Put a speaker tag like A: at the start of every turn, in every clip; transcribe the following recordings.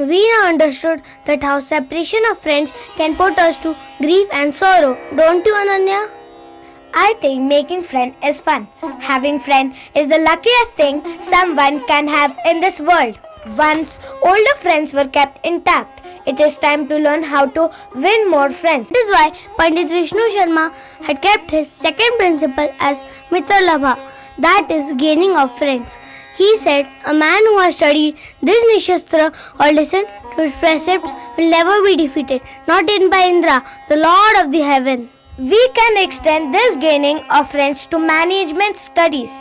A: We now understood that how separation of friends can put us to grief and sorrow. Don't you, Ananya?
B: I think making friend is fun. Having friend is the luckiest thing someone can have in this world. Once older friends were kept intact, it is time to learn how to win more friends.
A: That is why Pandit Vishnu Sharma had kept his second principle as Mitra Labha, that is gaining of friends. He said, a man who has studied this Nishastra or listened to his precepts will never be defeated, not even by Indra, the Lord of the heaven.
B: We can extend this gaining of friends to management studies.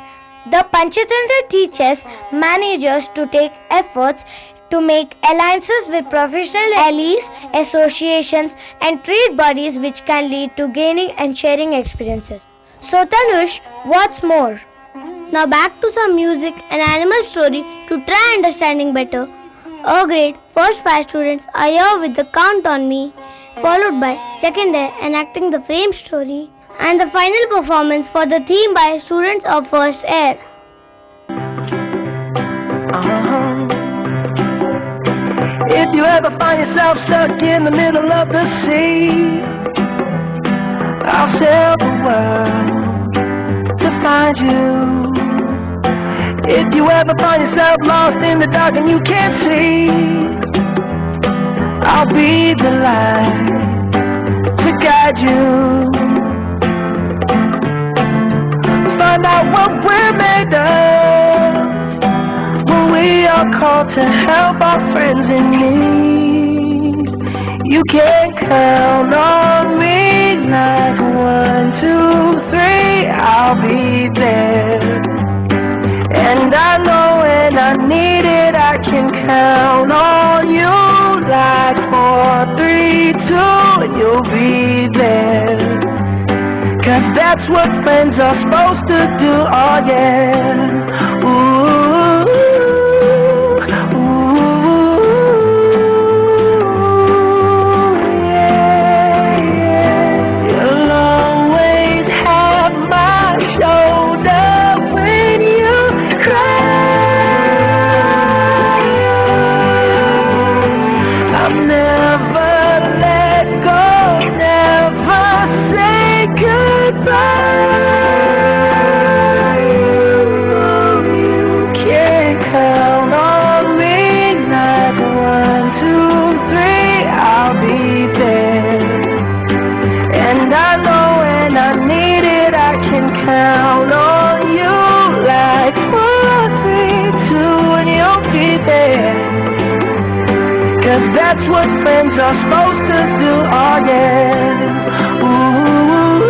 B: The Panchatantra teaches managers to take efforts to make alliances with professional allies, associations and trade bodies which can lead to gaining and sharing experiences. So Tanush, what's more?
A: Now back to some music and animal story to try understanding better. A grade first 5 students are here with the Count on Me, followed by second day enacting the frame story, and the final performance for the theme by students of first air.
C: If you ever find yourself stuck in the middle of the sea, I'll sail the world to find you. If you ever find yourself lost in the dark and you can't see, I'll be the light to guide you. Find out what we're made of when we are called to help our friends in need. You can count on me like 1, 2, 3, I'll be there. And I know when I need it, I can count on you like 4, 3, 2, and you'll be there. 'Cause that's what friends are supposed to do, oh yeah. Ooh, yeah, yeah. You'll always have my shoulder when you cry. I'll never let go, never say goodbye. You can count on me like 1, 2, 3, I'll be there. And I know when I need it, I can count on you like 4, 3, 2, and you'll be there. 'Cause that's what friends are supposed to do, oh yeah. Ooh, ooh.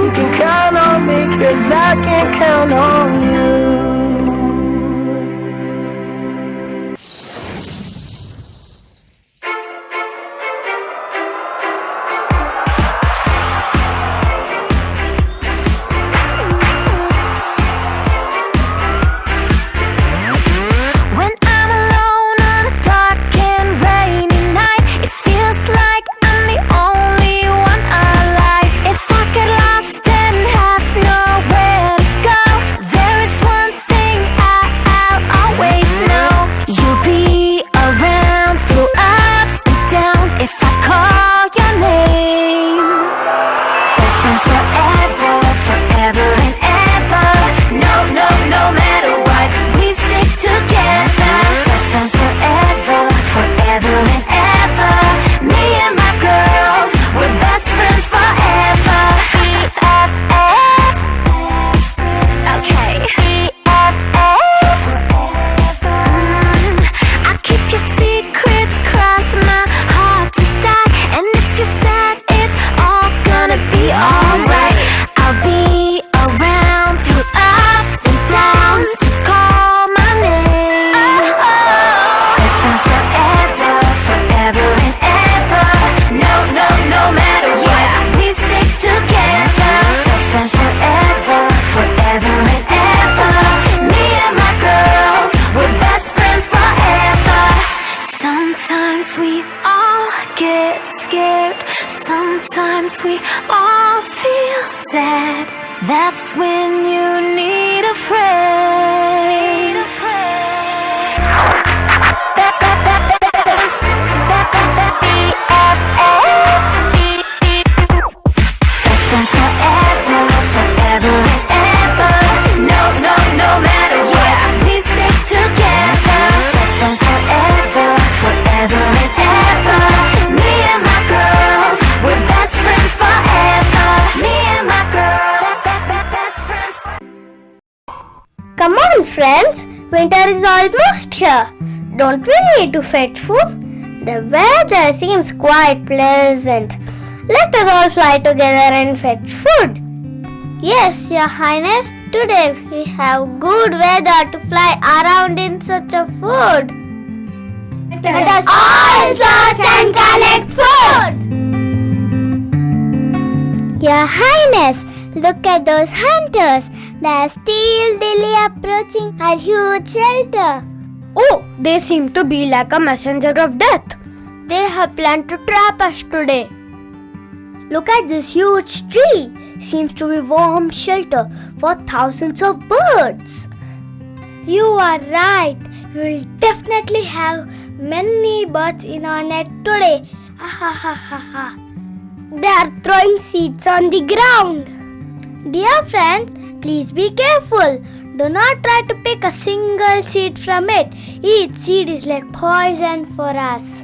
C: You can count on me 'cause I can count on you.
D: When I'm alone on a dark and rainy night, it feels like I'm the only one alive. If I get lost and have nowhere
B: Come on, friends. Winter is almost here. Don't we need to fetch food? The weather seems quite pleasant. Let us all fly together and fetch food.
A: Yes, Your Highness. Today we have good weather to fly around in search of food.
B: Let us all search and collect food.
A: Your Highness, look at those hunters. They are stealthily approaching our huge shelter.
B: Oh, they seem to be like a messenger of death.
A: They have planned to trap us today.
B: Look at this huge tree. Seems to be warm shelter for thousands of birds.
A: You are right. We will definitely have many birds in our net today. They are throwing seeds on the ground. Dear friends, please be careful. Do not try to pick a single seed from it. Each seed is like poison for us.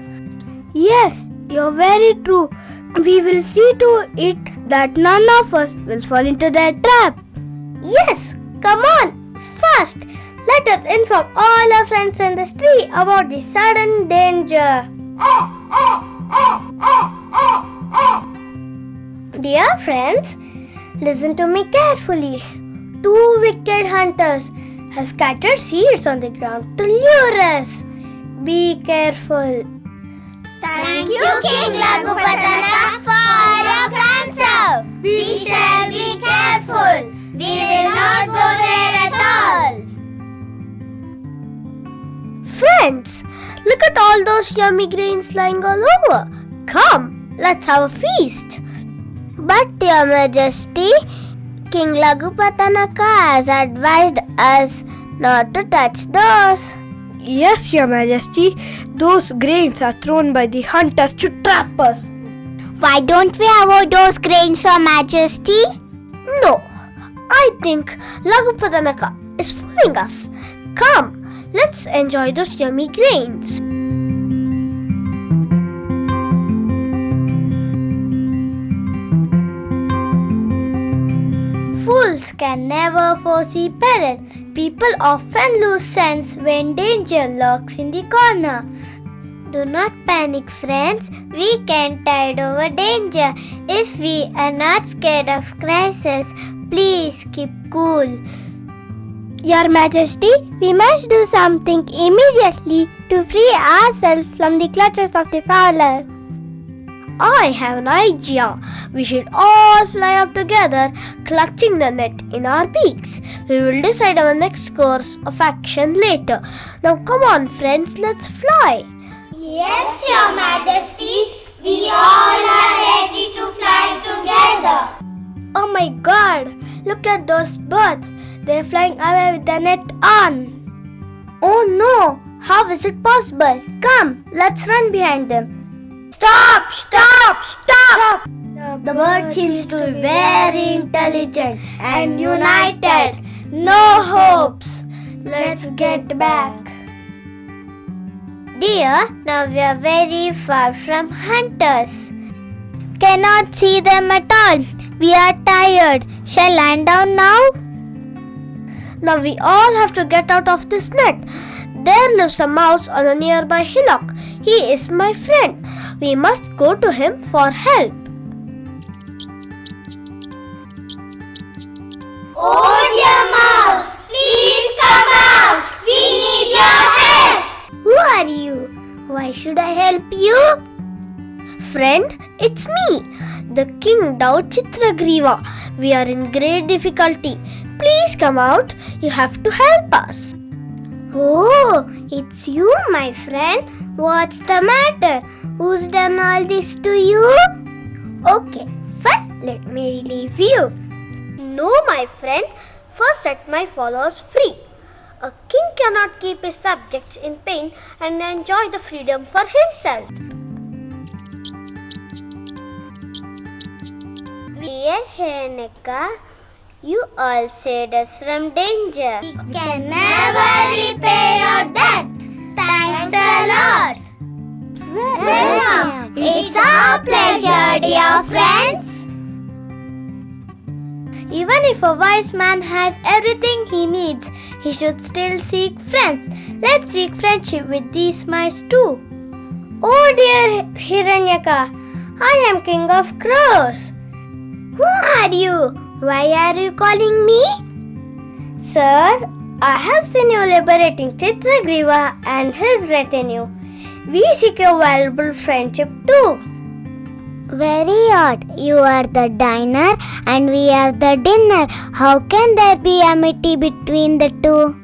A: Yes, you're very true. We will see to it that none of us will fall into their trap.
B: Yes, come on. First, let us inform all our friends in this tree about the sudden danger. Dear friends, listen to me carefully. 2 wicked hunters have scattered seeds on the ground to lure us. Be careful.
A: Thank you, King Laghupatanaka, for your cancer. We shall be careful. We will not go there at all.
B: Friends, look at all those yummy grains lying all over. Come, let's have a feast.
A: But, Your Majesty, King Laghupatanaka has advised us not to touch those.
B: Yes, Your Majesty, those grains are thrown by the hunters to trap us.
A: Why don't we avoid those grains, Your Majesty?
B: No, I think Laghupatanaka is fooling us. Come, let's enjoy those yummy grains.
A: Fools can never foresee peril. People often lose sense when danger lurks in the corner. Do not panic, friends. We can tide over danger. If we are not scared of crisis, please keep cool. Your Majesty, we must do something immediately to free ourselves from the clutches of the fowler.
B: I have an idea. We should all fly up together, clutching the net in our beaks. We will decide our next course of action later. Now come on, friends, let's fly.
A: Yes, Your Majesty. We all are ready to fly together.
B: Oh my God! Look at those birds. They're flying away with the net on. Oh no! How is it possible? Come, let's run behind them. Stop! Stop! Stop! The bird seems to be very intelligent and united. No hopes. Let's get back.
A: Dear, now we are very far from hunters. Cannot see them at all. We are tired. Shall land down now?
B: Now we all have to get out of this net. There lives a mouse on a nearby hillock. He is my friend. We must go to him for help.
A: Oh dear mouse, please come out. We need your help.
B: Who are you? Why should I help you? Friend, it's me, the King Dao Chitragriva. We are in great difficulty. Please come out. You have to help us.
A: Oh, it's you, my friend. What's the matter? Who's done all this to you?
B: Okay, first let me relieve you. No, my friend. First set my followers free. A king cannot keep his subjects in pain and enjoy the freedom for himself.
A: Dear Hiranyaksha, you all saved us from danger. We can never repay your debt. Thanks a lot. Welcome. It's our pleasure, dear friends. Even if a wise man has everything he needs, he should still seek friends. Let's seek friendship with these mice too. Oh dear Hiranyaka, I am king of crows. Who are you? Why are you calling me? Sir, I have seen you liberating Chitragriva and his retinue. We seek a valuable friendship too.
B: Very odd. You are the diner and we are the dinner. How can there be amity between the two?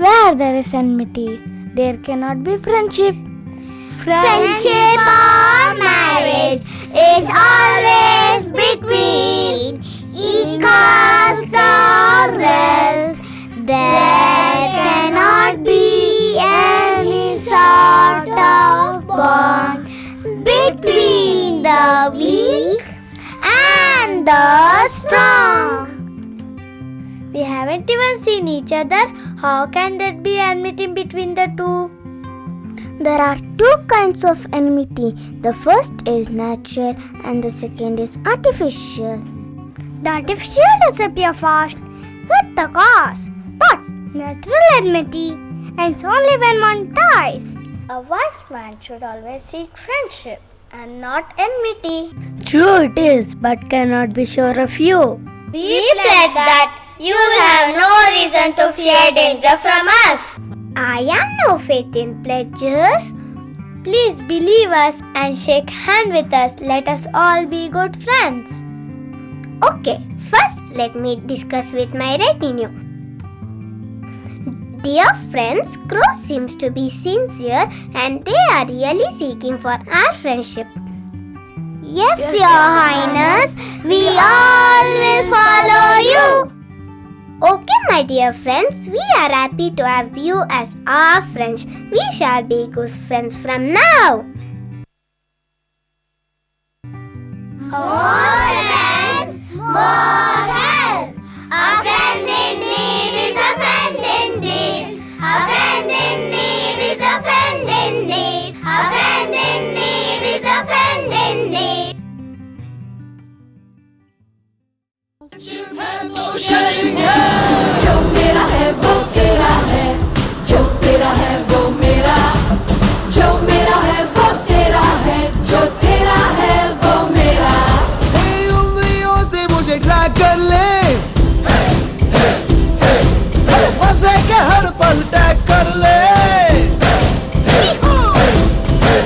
A: Where there is enmity, there cannot be friendship.
B: Friendship or marriage is always between equals or wealth. There cannot be any sort of bond between the weak and the strong.
A: We haven't even seen each other. How can there be enmity between the two?
B: There are two kinds of enmity. The first is natural and the second is artificial.
A: The artificial disappear fast. What the cause? But natural enmity ends only when one dies. A wise man should always seek friendship and not enmity. True it is, but cannot be sure of you.
B: We pledge that you have no reason to fear danger from us.
A: I have no faith in pledges. Please believe us and shake hand with us. Let us all be good friends.
B: Okay, first let me discuss with my retinue. Dear friends, Crow seems to be sincere and they are really seeking for our friendship. Yes, Your Highness, we all will follow you. Okay, my dear friends, we are happy to have you as our friends. We shall be good friends from now. More friends, more help. A friend in need is a friend indeed. A friend in need is a friend indeed. A friend in need is a friend indeed.
E: जो मेरा है वो तेरा है, जो तेरा है वो मेरा, जो मेरा है वो तेरा है, जो तेरा है वो मेरा।
F: उंगलियों से मुझे ड्रैग कर ले, मजे के हर पल टैग कर ले।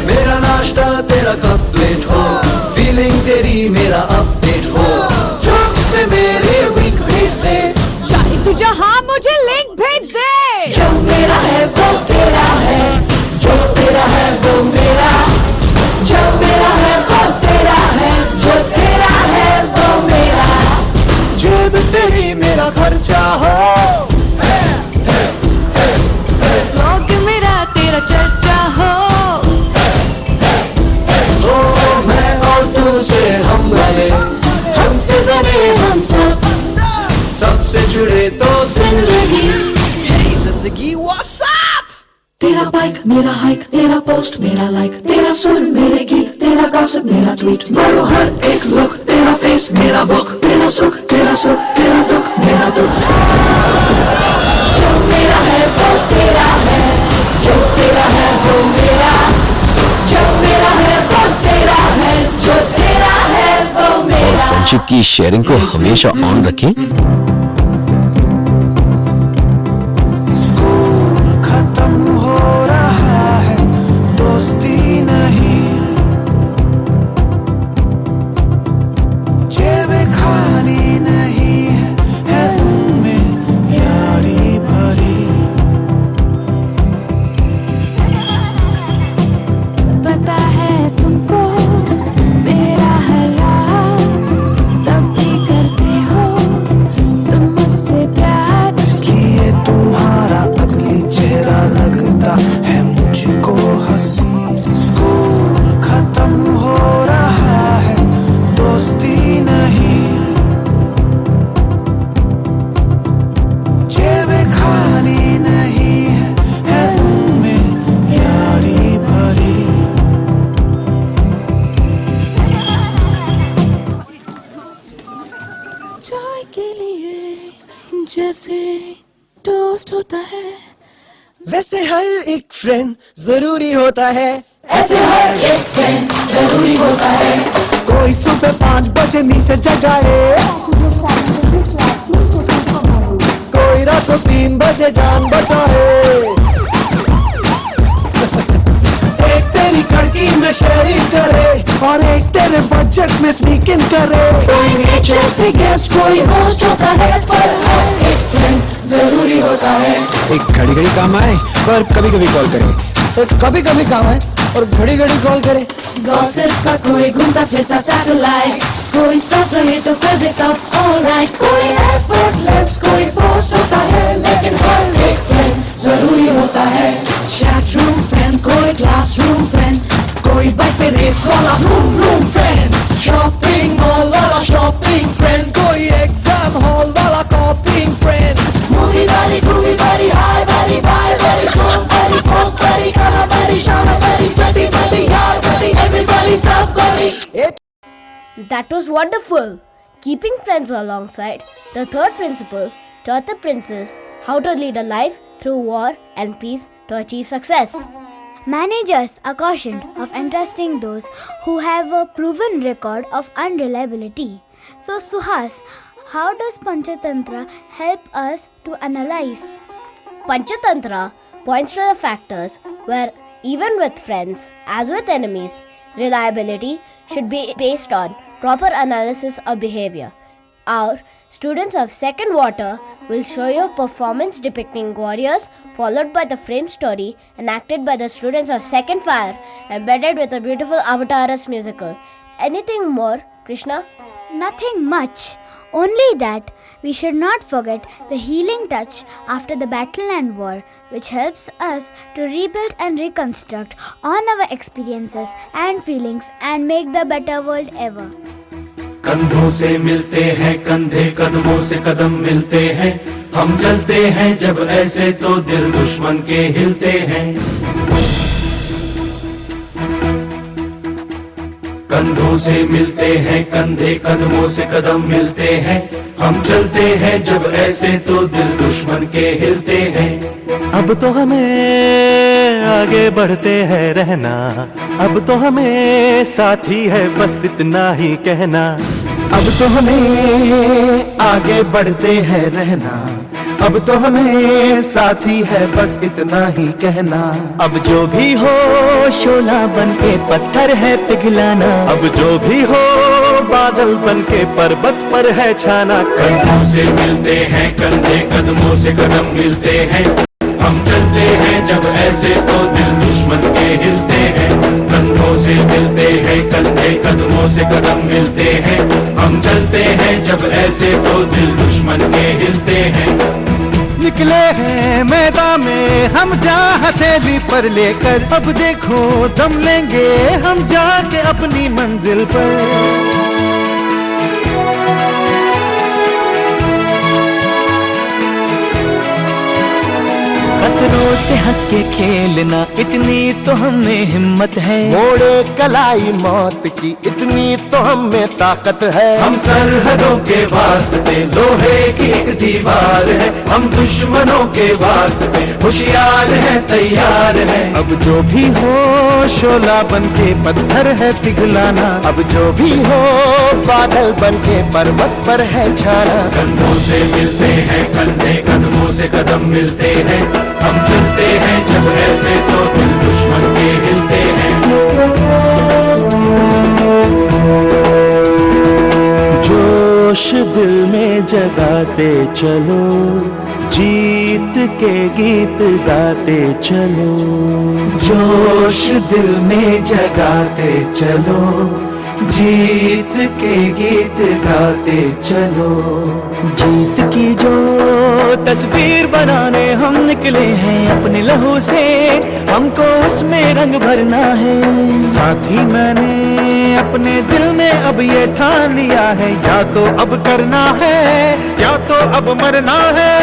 F: मेरा नाश्ता तेरा कप प्लेट हो, फीलिंग तेरी मेरा अपडेट हो, जोक्स में मेरे विंक भेज दे,
E: चाहे तू जहाँ मुझे लिंक भेज दे।
F: जो मेरा है वो तेरा है, जो तेरा है वो मेरा, जो मेरा है वो तेरा है, जो तेरा है वो मेरा। जेब तेरी मेरा खर्चा हो,
E: ब्लॉग मेरा तेरा चर्चा हो,
F: मैं और तू से हम बने, हमसे बने हम सब, सबसे जुड़े तो जिंदगी। Hey जिंदगी what's up? तेरा बाइक मेरा हाइक, तेरा पोस्ट मेरा लाइक, तेरा सुर मेरे गीत, तेरा गॉसिप मेरा ट्वीट, मारो हर एक लुक, तेरा फेस मेरा बुक, तेरा सुख तेरा सुख, तेरा दुख मेरा दुख। जो मेरा है वो तेरा है, जो तेरा है वो मेरा, जो मेरा है वो तेरा है, जो तेरा है वो मेरा।
G: फ्रेंडशिप की शेयरिंग को हमेशा ऑन रखें।
F: खत्म हो रहा है, दोस्ती नहीं, जेबें खाली नहीं है उनमें यारी भरी।
E: पता है तुमको मेरा हर राज, तब भी करते हो से टोस्ट होता है,
F: वैसे हर एक फ्रेंड जरूरी होता है,
E: ऐसे हर एक फ्रेंड जरूरी होता है।
F: कोई सुबह 5 बजे नींद से जगाए, कोई रात को 3 बजे जान बचाए, एक तेरी कड़की में शेयरिंग करे और एक तेरे बजट में स्नीक इन करे।
E: कोई नेचर से गेस्ट कोई होस्ट होता है, पर हर एक फ्रेंड जरूरी होता है।
H: एक घड़ी घड़ी काम आए पर कभी कभी कॉल करे,
F: कभी कभी काम है और घड़ी घड़ी कॉल करे।
E: गॉसिप का कोई घूमता फिरता सैटेलाइट, कोई साथ रहे तो कर दे सब ऑलराइट। कोई एफर्टलेस कोई फोर्स्ड होता है, लेकिन हर एक फ्रेंड जरूरी होता है। चैट रूम फ्रेंड, कोई क्लासरूम फ्रेंड, कोई बाइक पे रेस वाला रूम फ्रेंड,
F: शॉपिंग मॉल वाला शॉपिंग फ्रेंड, कोई एग्जाम हॉल वाला कॉपिंग फ्रेंड,
E: मूवी वाली ग्रूवी वाली हाई वाली बाय वाली कॉम वाली खाना वाली शाना वाली चटी वाली यार वाली एवरीबॉडी सब वाली।
B: That was wonderful. Keeping friends alongside, the third principle taught the princes how to lead a life through war and peace to achieve success.
A: Managers are cautioned of entrusting those who have a proven record of unreliability. So, Suhas, how does Panchatantra help us to analyze?
B: Panchatantra points to the factors where, even with friends as with enemies, reliability should be based on proper analysis of behavior. Our students of second water will show you performance depicting warriors, followed by the frame story enacted by the students of second fire, embedded with a beautiful Avataras musical. Anything more, Krishna?
A: Nothing much. Only that we should not forget the healing touch after the battle and war, which helps us to rebuild and reconstruct on our experiences and feelings and make the better world ever.
I: कंधों से मिलते हैं कंधे, कदमों से कदम मिलते हैं, हम चलते हैं जब ऐसे तो दिल दुश्मन के हिलते हैं। कंधों से मिलते हैं कंधे, कदमों से कदम मिलते हैं, हम चलते हैं जब ऐसे तो दिल दुश्मन के हिलते हैं।
J: अब तो हमें आगे बढ़ते हैं रहना, अब तो हमें साथी है बस इतना ही कहना।
F: अब तो हमें आगे बढ़ते हैं रहना, अब तो हमें साथी है बस इतना ही कहना।
J: अब जो भी हो शोला बन के पत्थर है पिघलाना, अब जो भी हो बादल बन के पर्वत पर है छाना।
I: कंधों से मिलते हैं कंधे, कदमों से कदम मिलते हैं, हम चलते हैं जब ऐसे तो दिल दुश्मन के हिलते हैं। कंधों से मिलते हैं कंधे, कदमों से कदम मिलते हैं, हम चलते हैं जब ऐसे तो दिल दुश्मन के हिलते हैं।
J: निकले हैं मैदान में हम जा हथेली पर लेकर, अब देखो दम लेंगे हम जाके अपनी मंजिल पर। खतरों से हंस के खेलना इतनी तो हमें हिम्मत है,
F: मोड़े कलाई मौत की इतनी तो हमें ताकत है।
I: हम सरहदों के वास्ते लोहे की एक दीवार है, हम दुश्मनों के वास्ते होशियार है तैयार है।
J: अब जो भी हो शोला बन के पत्थर है पिघलाना,
F: अब जो भी हो बादल बन के पर्वत पर है छाना।
I: कंधों से मिलते हैं कंधे, कदमों से कदम मिलते हैं, हम चलते हैं जब ऐसे तो दिल दुश्मन के हिलते हैं।
J: जोश दिल में जगाते चलो, जीत के गीत गाते चलो।
I: जोश दिल में जगाते चलो, जीत के गीत गाते चलो।
J: जीत की जो तस्वीर बनाने हम निकले हैं अपने लहू से, हमको उसमें रंग भरना है। साथी मैंने अपने दिल में अब ये ठान लिया है, या तो अब करना है या तो अब मरना है।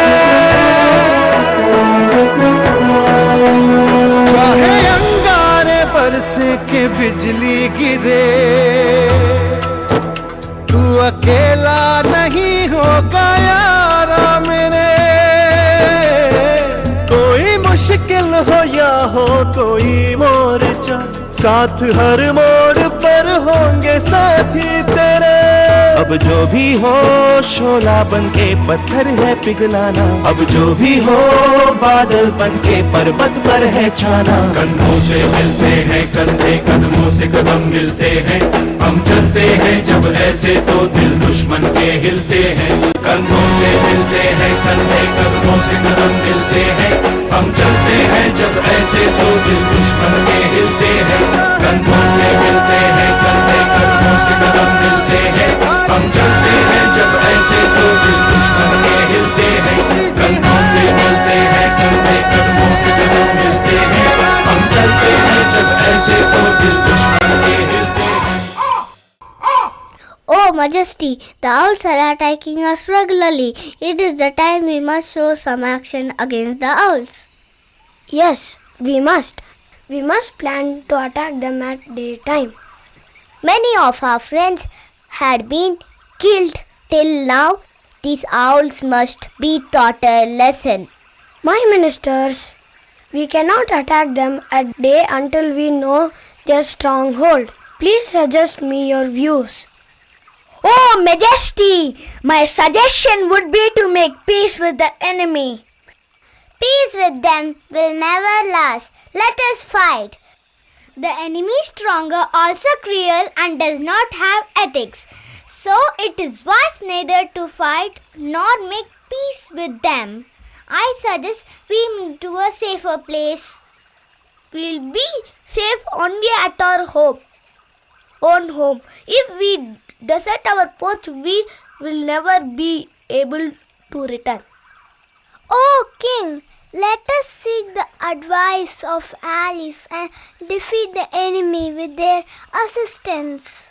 J: चाहे अंगारे बरस के बिजली गिरे, तू अकेला नहीं होगा यारा मेरे। साथ हर मोड़ पर होंगे साथी तेरे। अब जो भी हो शोला बन के पत्थर है पिघलाना, अब जो भी हो बादल बन के पर्वत पर है छाना।
I: कंधों से मिलते हैं कंधे, कदमों से कदम मिलते हैं, हम चलते हैं जब ऐसे तो दिल दुश्मन के हिलते हैं। कंधों से मिलते हैं कंधे, कदमों से कदम मिलते हैं, हम चलते हैं जब ऐसे तो दिल दुश्मन के हिलते हैं। कंधों से मिलते हैं कंधे, कदमों से कदम मिलते हैं, हम चलते हैं जब ऐसे तो दिल दुश्मन के हिलते हैं। कंधों से मिलते हैं कंधे, कदमों से कदम मिलते हैं, हम चलते हैं जब ऐसे तो दिल दुश्मन के हिलते हैं।
A: Oh, Majesty, the owls are attacking us regularly. It is the time we must show some action against the owls.
B: Yes, we must. We must plan to attack them at daytime.
A: Many of our friends had been killed till now. These owls must be taught a lesson.
B: My ministers, we cannot attack them at day until we know their stronghold. Please suggest me your views.
A: Oh, Majesty, my suggestion would be to make peace with the enemy. Peace with them will never last. Let us fight. The enemy is stronger, also cruel, and does not have ethics. So it is wise neither to fight nor make peace with them. I suggest we move to a safer place. We'll be safe only at our own home. If we desert our post, we will never be able to return. Oh, King, let us seek the advice of allies and defeat the enemy with their assistance.